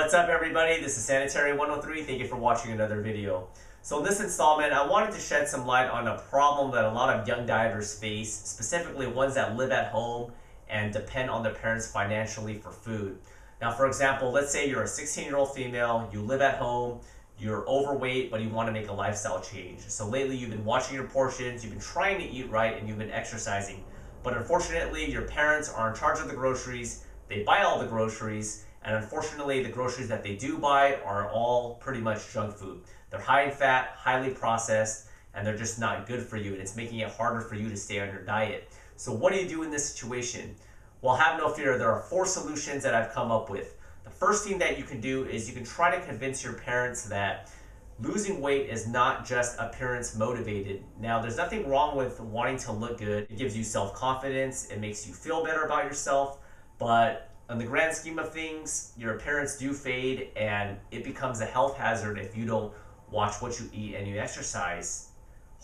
What's up everybody, this is Sanitary 103. Thank you for watching another video. So in this installment, I wanted to shed some light on a problem that a lot of young dieters face, specifically ones that live at home and depend on their parents financially for food. Now for example, let's say you're a 16-year-old female, you live at home, you're overweight, but you want to make a lifestyle change. So lately you've been watching your portions, you've been trying to eat right, and you've been exercising. But unfortunately, your parents are in charge of the groceries, they buy all the groceries, and unfortunately, the groceries that they do buy are all pretty much junk food. They're high in fat, highly processed, and they're just not good for you, and it's making it harder for you to stay on your diet. So what do you do in this situation? Well, have no fear, there are 4 solutions that I've come up with. The first thing that you can do is you can try to convince your parents that losing weight is not just appearance motivated. Now, there's nothing wrong with wanting to look good. It gives you self-confidence, it makes you feel better about yourself, but in the grand scheme of things, your appearance do fade and it becomes a health hazard if you don't watch what you eat and you exercise.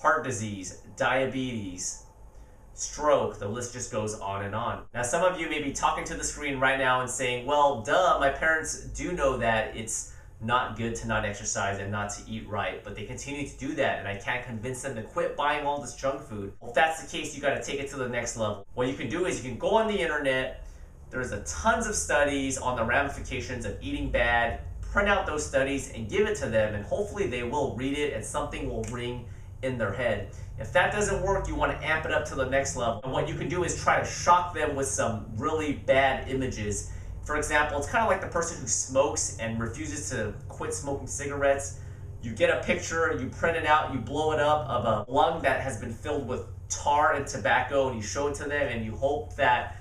Heart disease, diabetes, stroke, the list just goes on and on. Now some of you may be talking to the screen right now and saying, well, duh, my parents do know that it's not good to not exercise and not to eat right, but they continue to do that and I can't convince them to quit buying all this junk food. Well, if that's the case, you got to take it to the next level. What you can do is you can go on the internet. There's tons of studies on the ramifications of eating bad. Print out those studies and give it to them, and hopefully they will read it and something will ring in their head. If that doesn't work, you want to amp it up to the next level. And what you can do is try to shock them with some really bad images. For example, it's kind of like the person who smokes and refuses to quit smoking cigarettes. You get a picture, you print it out, you blow it up of a lung that has been filled with tar and tobacco, and you show it to them and you hope that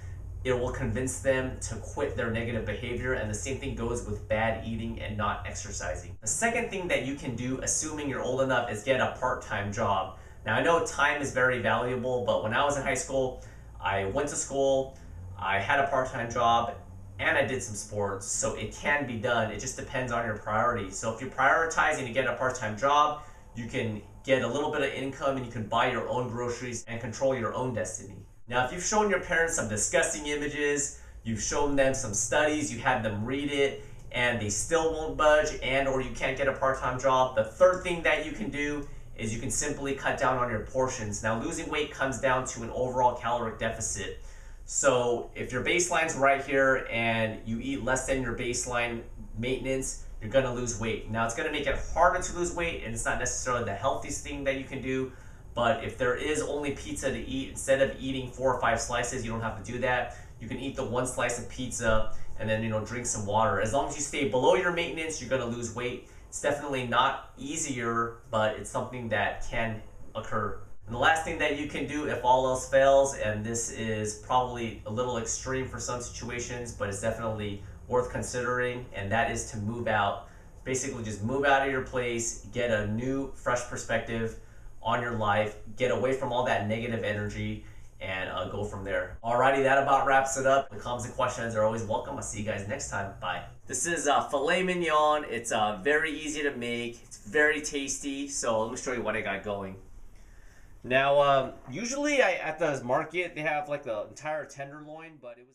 it will convince them to quit their negative behavior, and the same thing goes with bad eating and not exercising. The second thing that you can do, assuming you're old enough, is get a part-time job. Now I know time is very valuable, but when I was in high school, I went to school, I had a part-time job, and I did some sports, so it can be done. It just depends on your priorities. So if you're prioritizing to get a part-time job, you can get a little bit of income and you can buy your own groceries and control your own destiny. Now, if you've shown your parents some disgusting images, you've shown them some studies, you had them read it, and they still won't budge, and or you can't get a part-time job, the third thing that you can do is you can simply cut down on your portions. Now, losing weight comes down to an overall caloric deficit. So if your baseline's right here and you eat less than your baseline maintenance, you're gonna lose weight. Now, it's gonna make it harder to lose weight, and it's not necessarily the healthiest thing that you can do. But if there is only pizza to eat, instead of eating 4 or 5 slices, you don't have to do that. You can eat the 1 slice of pizza and then, drink some water. As long as you stay below your maintenance, you're gonna lose weight. It's definitely not easier, but it's something that can occur. And the last thing that you can do if all else fails, and this is probably a little extreme for some situations, but it's definitely worth considering, and that is to move out. Basically just move out of your place, get a new, fresh perspective on your life, get away from all that negative energy, and go from there. Alrighty, that about wraps it up. The comments and questions are always welcome. I'll see you guys next time. Bye. This is filet mignon. It's very easy to make. It's very tasty. So let me show you what I got going. Now, usually at the market, they have like the entire tenderloin, but it was